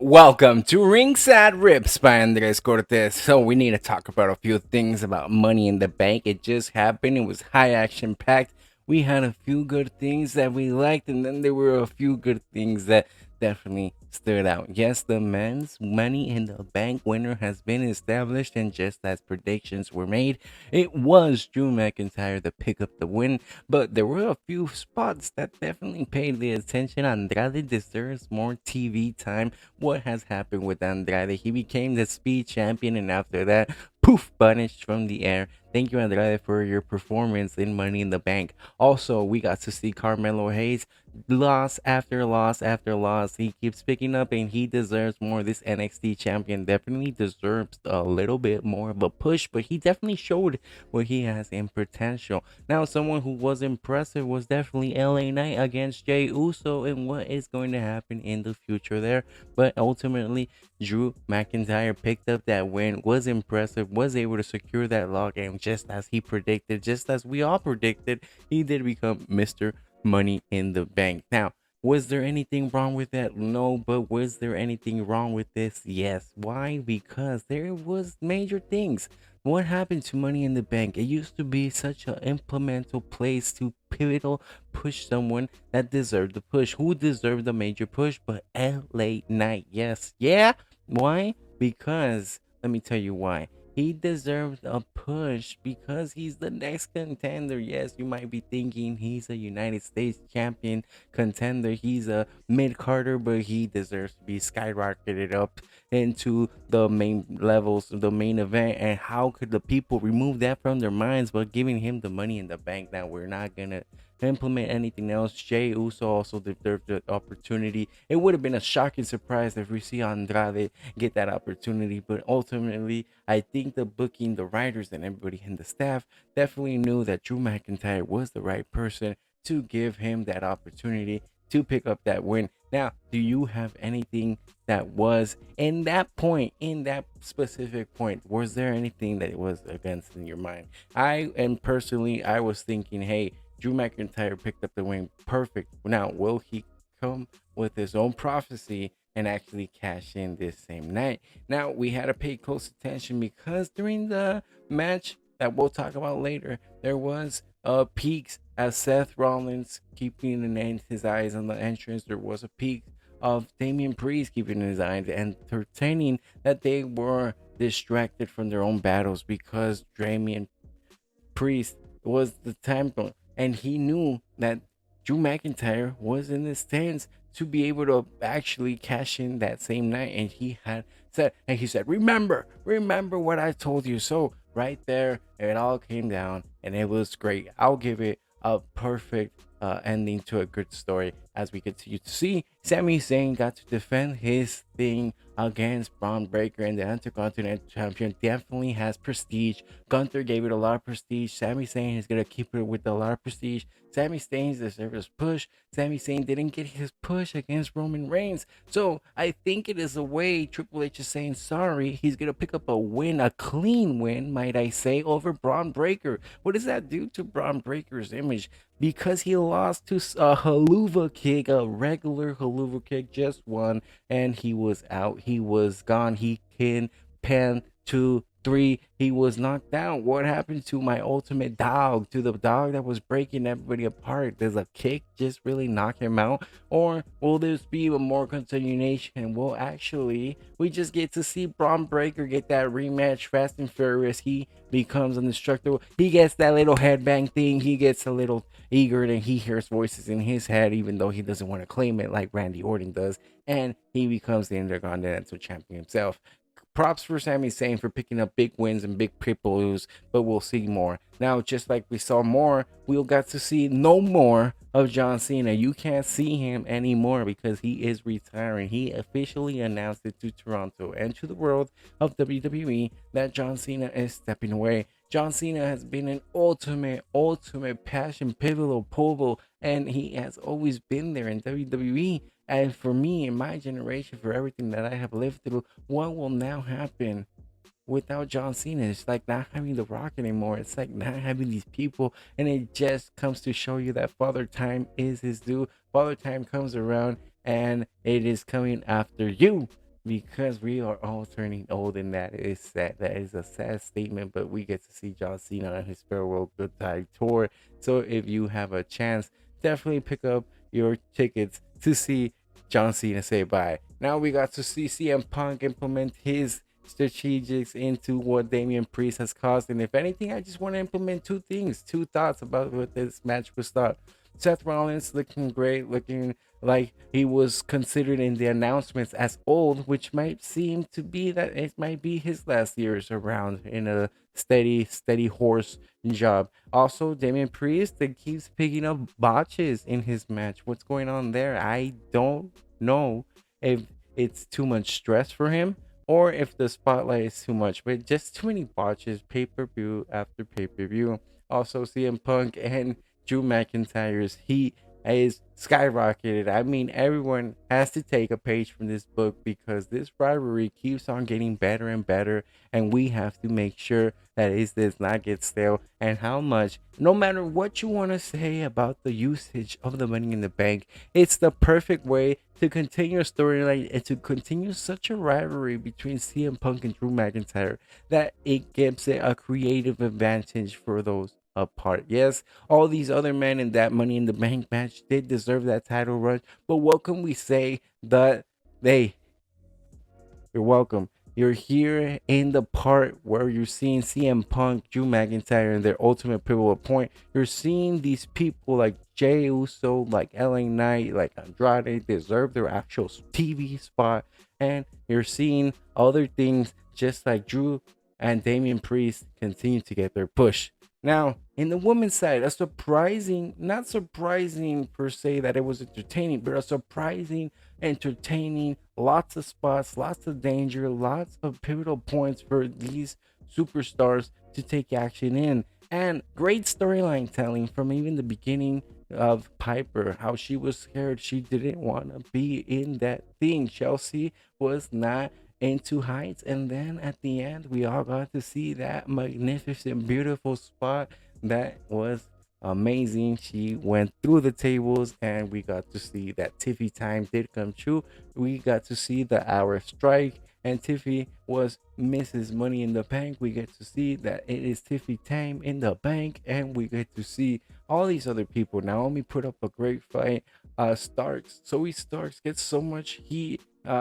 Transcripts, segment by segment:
Welcome to Ringside Riffs by Andres Cortes. So we need to talk about a few things about Money in the Bank. It just happened. It was high action packed. We had a few good things that we liked, and then there were a few good things that definitely stood out. Yes, the men's Money in the Bank winner has been established, and just as predictions were made, it was Drew McIntyre to pick up the win. But there were a few spots that definitely paid the attention. Andrade deserves more TV time. What has happened with Andrade? He became the speed champion, and after that, poof, banished from the air. Thank you, Andrade, for your performance in Money in the Bank. Also, we got to see Carmelo Hayes loss after loss after loss. He keeps picking up, and he deserves more. This NXT champion definitely deserves a little bit more of a push, but he definitely showed what he has in potential. Now, someone who was impressive was definitely LA Knight against Jey Uso, and what is going to happen in the future there. But ultimately, Drew McIntyre picked up that win, was impressive, was able to secure that log, and just as he predicted, just as we all predicted, he did become Mr. Money in the Bank. Now, was there anything wrong with that? No, but was there anything wrong with this? Yes. Why? Because there was major things. What happened to Money in the Bank? It used to be such an implemental place to pivotal push someone that deserved the push. Who deserved the major push? But LA Knight. Yes. Yeah. Why? Because let me tell you why. He deserved a push because he's the next contender. Yes, you might be thinking he's a United States champion contender. He's a mid Carter, but he deserves to be skyrocketed up into the main levels of the main event. And how could the people remove that from their minds but giving him the Money in the Bank? Now, we're not gonna implement anything else. Jey Uso also deserved the opportunity. It would have been a shocking surprise if we see Andrade get that opportunity, but ultimately, I think the booking, the writers, and everybody in the staff definitely knew that Drew McIntyre was the right person to give him that opportunity to pick up that win. Now, do you have anything that was in that point, in that specific point? Was there anything that was against in your mind? I was thinking, hey, Drew McIntyre picked up the win. Perfect. Now, will he come with his own prophecy and actually cash in this same night? Now, we had to pay close attention because during the match that we'll talk about later, there was peaks as Seth Rollins keeping his eyes on the entrance. There was a peak of Damian Priest keeping his eyes and entertaining that they were distracted from their own battles because Damian Priest was the champion, and he knew that Drew McIntyre was in the stands to be able to actually cash in that same night. And he said, remember what I told you. So right there, it all came down, and it was great. I'll give it a perfect ending to a good story as we continue to see Sami Zayn got to defend his thing against Braun Breaker, and the Intercontinental Champion definitely has prestige. Gunther gave it a lot of prestige. Sami Zayn is gonna keep it with a lot of prestige. Sami Zayn deserves his push. Sami Zayn didn't get his push against Roman Reigns, so I think it is a way Triple H is saying sorry. He's gonna pick up a win, a clean win, might I say, over Braun Breaker. What does that do to Braun Breaker's image? Because he lost to a haluva kick, a regular haluva kick, just one, and he was out. He was gone. He can pan 2, 3. He was knocked out. What happened to my ultimate dog? To the dog that was breaking everybody apart? Does a kick just really knock him out? Or will this be a more continuation? Well, actually, we just get to see Braun Breaker get that rematch Fast and Furious. He becomes an instructor. He gets that little headbang thing. He gets a little eager, and he hears voices in his head, even though he doesn't want to claim it like Randy Orton does. And he becomes the Intercontinental Champion himself. Props for Sami Zayn for picking up big wins and big pay-per-views, but we'll see more. Now, just like we saw more, we'll got to see no more of John Cena. You can't see him anymore because he is retiring. He officially announced it to Toronto and to the world of WWE that John Cena is stepping away. John Cena has been an ultimate passion, pivotal, and he has always been there in WWE. And for me, in my generation, for everything that I have lived through, what will now happen without John Cena? It's like not having The Rock anymore. It's like not having these people. And it just comes to show you that Father Time is his due. Father Time comes around, and it is coming after you. because we are all turning old, and that is sad. That is a sad statement, but we get to see John Cena on his farewell goodbye tour. So if you have a chance, definitely pick up your tickets to see John Cena say bye. Now we got to see CM Punk implement his strategics into what Damian Priest has caused. And if anything, I just want to implement two things, two thoughts about what this match was thought. Seth Rollins looking great, looking like he was considered in the announcements as old, which might seem to be that it might be his last years around in a steady horse job. Also, Damian Priest that keeps picking up botches in his match. What's going on there? I don't know if it's too much stress for him or if the spotlight is too much, but just too many botches, pay per view after pay per view. Also, CM Punk and Drew McIntyre's heat is skyrocketed. I mean, everyone has to take a page from this book because this rivalry keeps on getting better and better, and we have to make sure that it does not get stale. And how much, no matter what you want to say about the usage of the Money in the Bank, it's the perfect way to continue a storyline and to continue such a rivalry between CM Punk and Drew McIntyre that it gives it a creative advantage for those apart. Yes, all these other men in that Money in the Bank match did deserve that title run, but what can we say that they you're welcome. You're here in the part where you're seeing CM Punk, Drew McIntyre, and their ultimate pivotal point. You're seeing these people like Jey Uso, like LA Knight, like Andrade deserve their actual TV spot. And you're seeing other things just like Drew and Damian Priest continue to get their push. Now, in the women's side, a surprising, not surprising per se that it was entertaining, but a surprising entertaining, lots of spots, lots of danger, lots of pivotal points for these superstars to take action in. And great storyline telling from even the beginning of Piper, how she was scared. She didn't want to be in that thing. Chelsea was not into heights. And then at the end, we all got to see that magnificent, beautiful spot that was amazing. She went through the tables, and we got to see that Tiffy time did come true. We got to see the hour strike, and Tiffy was Mrs. Money in the Bank. We get to see that it is Tiffy time in the bank, and we get to see all these other people. Naomi put up a great fight. Zoe Starks gets so much heat.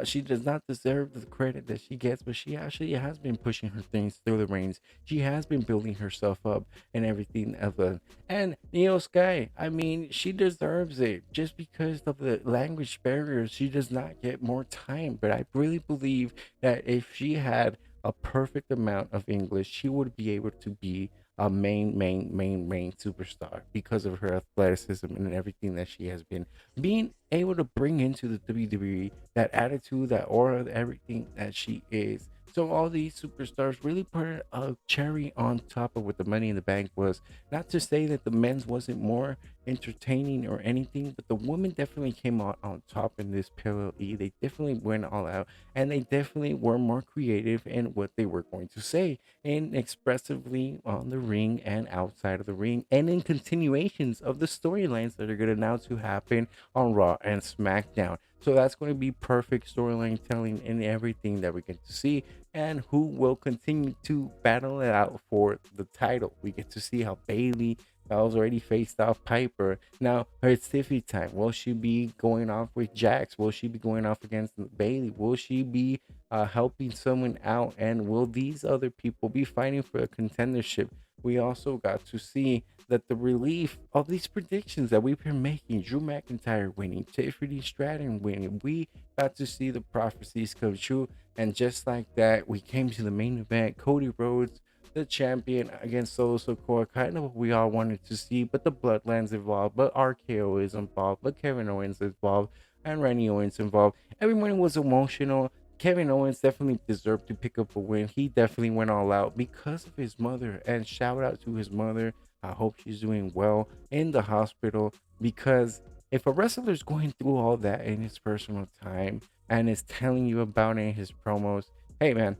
She does not deserve the credit that she gets, but she actually has been pushing her things through the reins. She has been building herself up and everything of the and Neo Sky, I mean, she deserves it just because of the language barriers. She does not get more time, but I really believe that if she had a perfect amount of English, she would be able to be a main superstar because of her athleticism and everything that she has been being able to bring into the WWE, that attitude, that aura, everything that she is. So all these superstars really put a cherry on top of what the Money in the Bank was. Not to say that the men's wasn't more entertaining or anything, but the women definitely came out on top in this PLE. They definitely went all out, and they definitely were more creative in what they were going to say and expressively on the ring and outside of the ring, and in continuations of the storylines that are going to now to happen on Raw and SmackDown. So that's going to be perfect storyline telling in everything that we get to see, and who will continue to battle it out for the title. We get to see how Bailey has already faced off Piper. Now it's Tiffy time. Will she be going off with Jax? Will she be going off against Bailey? Will she be helping someone out? And will these other people be fighting for a contendership? We also got to see that the relief of these predictions that we've been making, Drew McIntyre winning, Tiffany Stratton winning, we got to see the prophecies come true. And just like that, we came to the main event. Cody Rhodes, the champion, against Solo Sikoa, kind of what we all wanted to see, but the Bloodlines involved, but RKO is involved, but Kevin Owens is involved, and Randy Owens involved. Everyone was emotional. Kevin Owens definitely deserved to pick up a win. He definitely went all out because of his mother. And shout out to his mother. I hope she's doing well in the hospital, because if a wrestler's going through all that in his personal time and is telling you about it in his promos, hey man,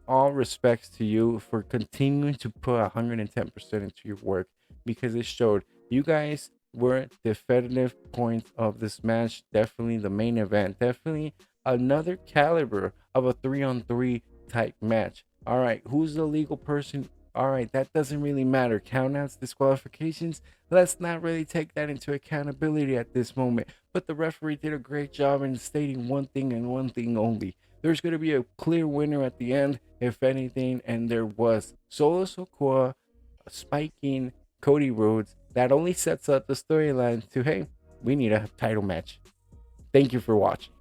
all respects to you for continuing to put 110% into your work, because it showed. You guys were definitive points of this match. Definitely the main event. Definitely another caliber of a 3-on-3 type match. All right, who's the legal person? All right, that doesn't really matter. Countouts, disqualifications, let's not really take that into accountability at this moment. But the referee did a great job in stating one thing and one thing only. There's going to be a clear winner at the end, if anything, and there was. Solo Sokoa spiking Cody Rhodes. That only sets up the storyline to, hey, we need a title match. Thank you for watching.